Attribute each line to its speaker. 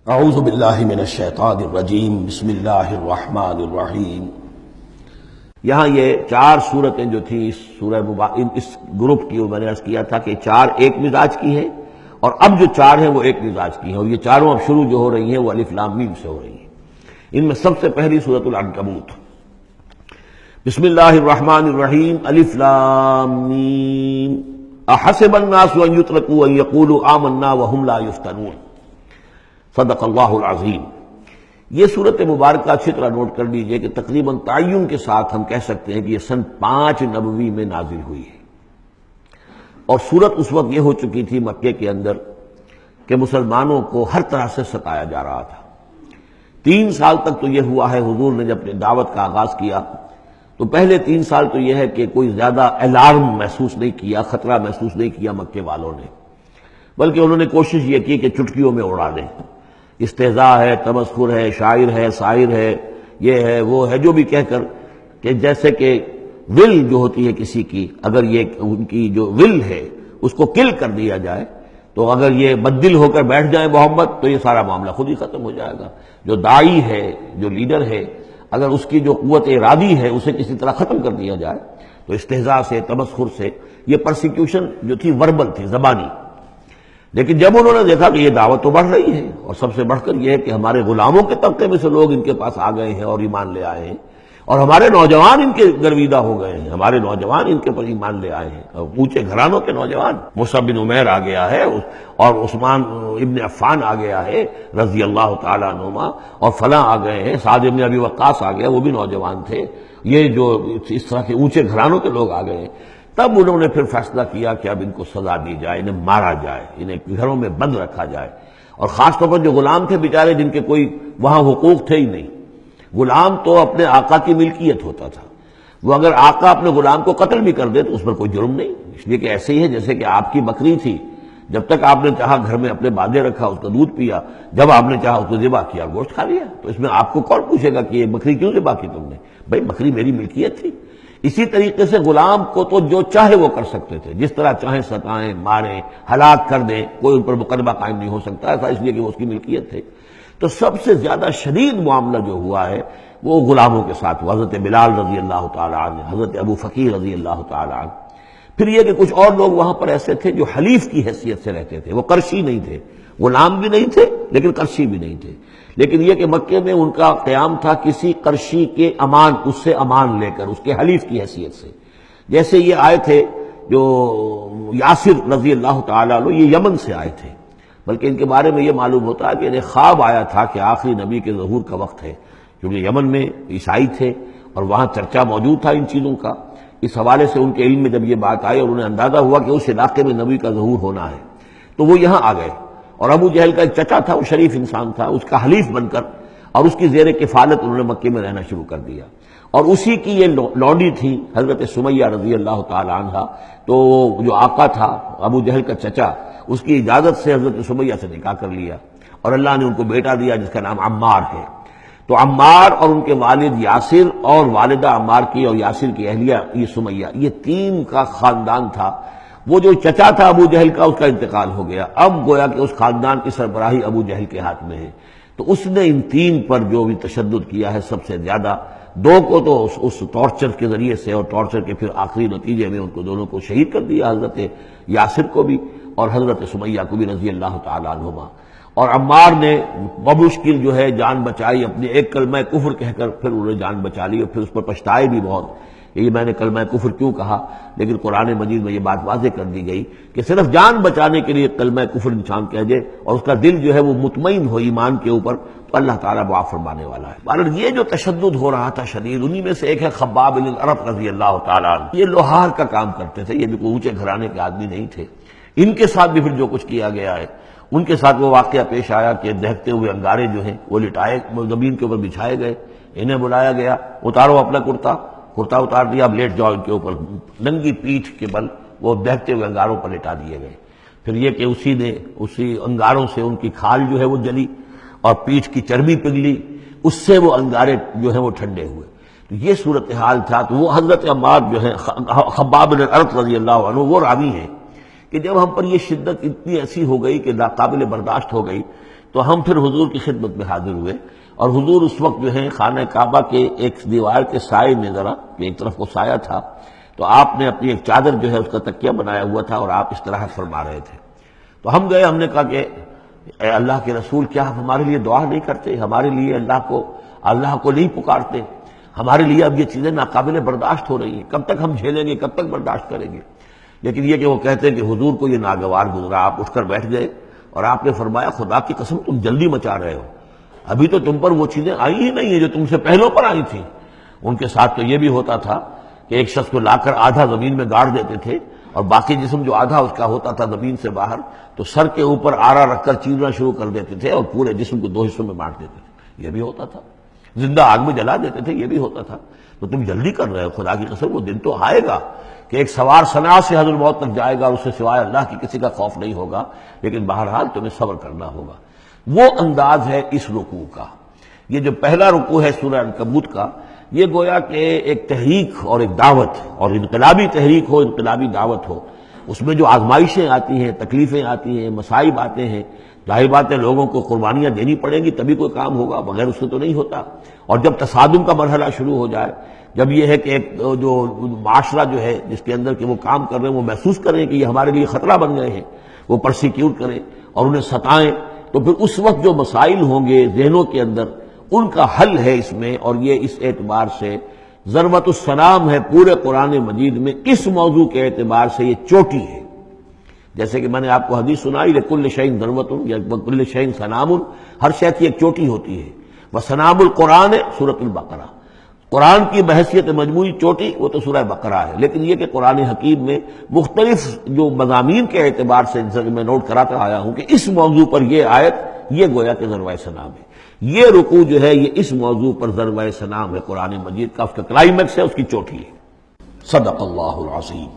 Speaker 1: اعوذ باللہ من الشیطان الرجیم بسم اللہ الرحمن الرحیم۔ یہاں یہ چار صورتیں جو تھیں اس سورہ اس گروپ کی، میں نے عرض کیا تھا کہ چار ایک مزاج کی ہیں، اور اب جو چار ہیں وہ ایک مزاج کی ہیں، اور یہ چاروں اب شروع جو ہو رہی ہیں وہ الف لام میم سے ہو رہی ہیں۔ ان میں سب سے پہلی سورۃ العنکبوت، بسم اللہ الرحمن الرحیم، الف لام میم، احسب الناس ان یترکوا ان یقولوا آمنا وهم لا یفتنون، صدق اللہ العظیم۔ یہ صورت مبارکہ اچھی طرح نوٹ کر لیجئے کہ تقریباً تعین کے ساتھ ہم کہہ سکتے ہیں کہ یہ سن 5 نبوی میں نازل ہوئی ہے، اور صورت اس وقت یہ ہو چکی تھی مکے کے اندر کہ مسلمانوں کو ہر طرح سے ستایا جا رہا تھا۔ 3 سال تک تو یہ ہوا ہے، حضور نے جب اپنی دعوت کا آغاز کیا تو پہلے 3 سال تو یہ ہے کہ کوئی زیادہ الارم محسوس نہیں کیا، خطرہ محسوس نہیں کیا مکے والوں نے، بلکہ انہوں نے کوشش یہ کی کہ چٹکیوں میں اڑا دیں۔ استہزاء ہے، تمسخر ہے، شاعر ہے، سائر ہے، یہ ہے وہ ہے، جو بھی کہہ کر کہ جیسے کہ ول جو ہوتی ہے کسی کی، اگر یہ ان کی جو ول ہے اس کو کل کر دیا جائے تو اگر یہ بددل ہو کر بیٹھ جائے محمد تو یہ سارا معاملہ خود ہی ختم ہو جائے گا۔ جو داعی ہے، جو لیڈر ہے، اگر اس کی جو قوت ارادی ہے اسے کسی طرح ختم کر دیا جائے تو استہزاء سے، تمسخر سے، یہ پرسیکیوشن جو تھی وربل تھی، زبانی۔ لیکن جب انہوں نے دیکھا کہ یہ دعوت تو بڑھ رہی ہے، اور سب سے بڑھ کر یہ ہے کہ ہمارے غلاموں کے طبقے میں سے لوگ ان کے پاس آ گئے ہیں اور ایمان لے آئے ہیں، اور ہمارے نوجوان ان کے گرویدہ ہو گئے ہیں، ہمارے نوجوان ان کے پر ایمان لے آئے ہیں، اور اونچے گھرانوں کے نوجوان، مصعب بن عمیر آ گیا ہے، اور عثمان ابن عفان آ گیا ہے رضی اللہ تعالیٰ عنہما، اور فلاں آ گئے ہیں، سعد بن ابی وقاص آ گیا، وہ بھی نوجوان تھے، یہ جو اس طرح کے اونچے گھرانوں کے لوگ آ گئے ہیں۔ تب انہوں نے پھر فیصلہ کیا کہ اب ان کو سزا دی جائے، انہیں مارا جائے، انہیں گھروں میں بند رکھا جائے، اور خاص طور پر جو غلام تھے بیچارے، جن کے کوئی وہاں حقوق تھے ہی نہیں۔ غلام تو اپنے آقا کی ملکیت ہوتا تھا، وہ اگر آقا اپنے غلام کو قتل بھی کر دے تو اس پر کوئی جرم نہیں، اس لیے کہ ایسے ہی ہے جیسے کہ آپ کی بکری تھی، جب تک آپ نے چاہا گھر میں اپنے باندھے رکھا، اس کا دودھ پیا، جب آپ نے چاہا اس کو ذبح کیا، گوشت کھا لیا، تو اس میں آپ کو کون پوچھے گا کہ یہ بکری کیوں ذبح کی تم نے؟ بھائی بکری میری ملکیت تھی۔ اسی طریقے سے غلام کو تو جو چاہے وہ کر سکتے تھے، جس طرح چاہیں ستائیں، ماریں، ہلاک کر دیں، کوئی ان پر مقدمہ قائم نہیں ہو سکتا ایسا، اس لیے کہ وہ اس کی ملکیت تھے۔ تو سب سے زیادہ شدید معاملہ جو ہوا ہے وہ غلاموں کے ساتھ ہوا، حضرت بلال رضی اللہ تعالیٰ عنہ، حضرت ابو فقیر رضی اللہ تعالیٰ عنہ۔ پھر یہ کہ کچھ اور لوگ وہاں پر ایسے تھے جو حلیف کی حیثیت سے رہتے تھے، وہ قرشی نہیں تھے، غلام بھی نہیں تھے لیکن قرشی بھی نہیں تھے، لیکن یہ کہ مکے میں ان کا قیام تھا کسی قرشی کے امان، اس سے امان لے کر، اس کے حلیف کی حیثیت سے۔ جیسے یہ آئے تھے جو یاسر رضی اللہ تعالیٰ عنہ، یہ یمن سے آئے تھے، بلکہ ان کے بارے میں یہ معلوم ہوتا ہے کہ انہیں خواب آیا تھا کہ آخری نبی کے ظہور کا وقت ہے، کیونکہ یمن میں عیسائی تھے اور وہاں چرچا موجود تھا ان چیزوں کا۔ اس حوالے سے ان کے علم میں جب یہ بات آئی اور انہیں اندازہ ہوا کہ اس علاقے میں نبی کا ظہور ہونا ہے تو وہ یہاں آ گئے، اور ابو جہل کا ایک چچا تھا، وہ شریف انسان تھا، اس کا حلیف بن کر اور اس کی زیر کفالت انہوں نے مکے میں رہنا شروع کر دیا، اور اسی کی یہ لونڈی تھی حضرت سمیہ رضی اللہ تعالی عنہ۔ تو جو آقا تھا ابو جہل کا چچا، اس کی اجازت سے حضرت سمیہ سے نکاح کر لیا، اور اللہ نے ان کو بیٹا دیا جس کا نام عمار ہے۔ تو عمار اور ان کے والد یاسر اور والدہ عمار کی اور یاسر کی اہلیہ یہ سمیہ، یہ 3 کا خاندان تھا۔ وہ جو چچا تھا ابو جہل کا، اس کا انتقال ہو گیا، اب گویا کہ اس خاندان کی سربراہی ابو جہل کے ہاتھ میں ہے۔ تو اس نے ان 3 پر جو بھی تشدد کیا ہے سب سے زیادہ، 2 کو تو اس ٹارچر کے ذریعے سے، اور ٹارچر کے پھر آخری نتیجے میں ان کو دونوں کو شہید کر دیا، حضرت یاسر کو بھی اور حضرت سمیہ کو بھی رضی اللہ تعالیٰ عنہما۔ اور عمار نے بمشکل جو ہے جان بچائی، اپنے ایک کلمہ کفر کہہ کر پھر انہوں نے جان بچا لی، اور پھر اس پر پچھتائے بھی بہت، یہ میں نے کلمہ کفر کیوں کہا، لیکن قرآن مجید میں یہ بات واضح کر دی گئی کہ صرف جان بچانے کے لیے کلمہ کفر انسان کہہ دے اور اس کا دل جو ہے وہ مطمئن ہو ایمان کے اوپر، تو اللہ تعالیٰ معاف فرمانے والا ہے۔ بہرحال یہ جو تشدد ہو رہا تھا شدید، انہی میں سے ایک ہے خباب بن الارت رضی اللہ تعالیٰ عنہ۔ یہ لوہار کا کام کرتے تھے، یہ بھی کوئی اونچے گھرانے کے آدمی نہیں تھے۔ ان کے ساتھ بھی پھر جو کچھ کیا گیا ہے، ان کے ساتھ وہ واقعہ پیش آیا کہ دہتے ہوئے انگارے جو ہیں وہ لٹائے، زمین کے اوپر بچھائے گئے، انہیں بلایا گیا، اتارو اپنا کرتا اتار دیا، اب لیٹ جاؤ ان کے اوپر، ننگی پیٹھ کے بل وہ دہتے ہوئے انگاروں پر لٹا دیے گئے۔ پھر یہ کہ اسی انگاروں سے ان کی کھال جو ہے وہ جلی اور پیٹھ کی چربی پگھلی، اس سے وہ انگارے جو ہیں وہ ٹھنڈے ہوئے۔ تو یہ صورتحال تھا۔ تو وہ حضرت عمار جو ہے خباب بن الارت رضی اللہ عنہ، وہ راوی ہیں کہ جب ہم پر یہ شدت اتنی ایسی ہو گئی کہ ناقابل برداشت ہو گئی تو ہم پھر حضور کی خدمت میں حاضر ہوئے، اور حضور اس وقت جو ہے خانہ کعبہ کے ایک دیوار کے سائے میں، ذرا ایک طرف کو سایہ تھا، تو آپ نے اپنی ایک چادر جو ہے اس کا تکیہ بنایا ہوا تھا اور آپ اس طرح فرما رہے تھے۔ تو ہم گئے، ہم نے کہا کہ اے اللہ کے رسول، کیا آپ ہمارے لیے دعا نہیں کرتے؟ ہمارے لیے اللہ کو نہیں پکارتے؟ ہمارے لیے اب یہ چیزیں ناقابل برداشت ہو رہی ہیں، کب تک ہم جھیلیں گے، کب تک برداشت کریں گے؟ لیکن یہ کہ وہ کہتے ہیں کہ حضور کو یہ ناگوار گزرا، آپ اٹھ کر بیٹھ گئے اور آپ نے فرمایا خدا کی قسم تم جلدی مچا رہے ہو، ابھی تو تم پر وہ چیزیں آئی ہی نہیں ہیں جو تم سے پہلوں پر آئی تھیں۔ ان کے ساتھ تو یہ بھی ہوتا تھا کہ ایک شخص کو لا کر آدھا زمین میں گاڑ دیتے تھے اور باقی جسم جو آدھا اس کا ہوتا تھا زمین سے باہر، تو سر کے اوپر آرا رکھ کر چیرنا شروع کر دیتے تھے اور پورے جسم کو 2 حصوں میں بانٹ دیتے تھے، یہ بھی ہوتا تھا۔ زندہ آگ میں جلا دیتے تھے، یہ بھی ہوتا تھا۔ تو تم جلدی کر رہے ہو، خدا کی قسم وہ دن تو آئے گا کہ ایک سوار صنع سے حضر موت تک جائے گا اور اس سے سوائے اللہ کی کسی کا خوف نہیں ہوگا، لیکن بہرحال تمہیں صبر کرنا ہوگا۔ وہ انداز ہے اس رکوع کا۔ یہ جو پہلا رکوع ہے سورہ عنکبوت کا، یہ گویا کہ ایک تحریک اور ایک دعوت، اور انقلابی تحریک ہو، انقلابی دعوت ہو۔ اس میں جو آزمائشیں آتی ہیں، تکلیفیں آتی ہیں، مصائب آتے ہیں، ظاہر بات ہے لوگوں کو قربانیاں دینی پڑیں گی تبھی کوئی کام ہوگا، بغیر اس سے تو نہیں ہوتا۔ اور جب تصادم کا مرحلہ شروع ہو جائے، جب یہ ہے کہ ایک جو معاشرہ جو ہے جس کے اندر کہ وہ کام کر رہے ہیں وہ محسوس کریں کہ یہ ہمارے لیے خطرہ بن گئے ہیں، وہ پرسیکیوٹ کریں اور انہیں ستائیں، تو پھر اس وقت جو مسائل ہوں گے ذہنوں کے اندر، ان کا حل ہے اس میں۔ اور یہ اس اعتبار سے ضربۃ السلام ہے پورے قرآن مجید میں، اس موضوع کے اعتبار سے یہ چوٹی ہے۔ جیسے کہ میں نے آپ کو حدیث سنائی، لکل شیء ضربۃ یا کل شیء سنام، ہر شے کی ایک چوٹی ہوتی ہے۔ وسنام القرآن سورۃ البقرہ، قرآن کی بحیثیت مجموعی چوٹی وہ تو سورہ بقرہ ہے، لیکن یہ کہ قرآن حکیم میں مختلف جو مضامین کے اعتبار سے میں نوٹ کراتا آیا ہوں کہ اس موضوع پر یہ آیت یہ گویا کہ ذروۂ سنام ہے، یہ رکوع جو ہے یہ اس موضوع پر ذروۂ سنام ہے قرآن مجید کا، اس کا کلائمیکس ہے، اس کی چوٹی ہے۔ صدق اللہ العظیم۔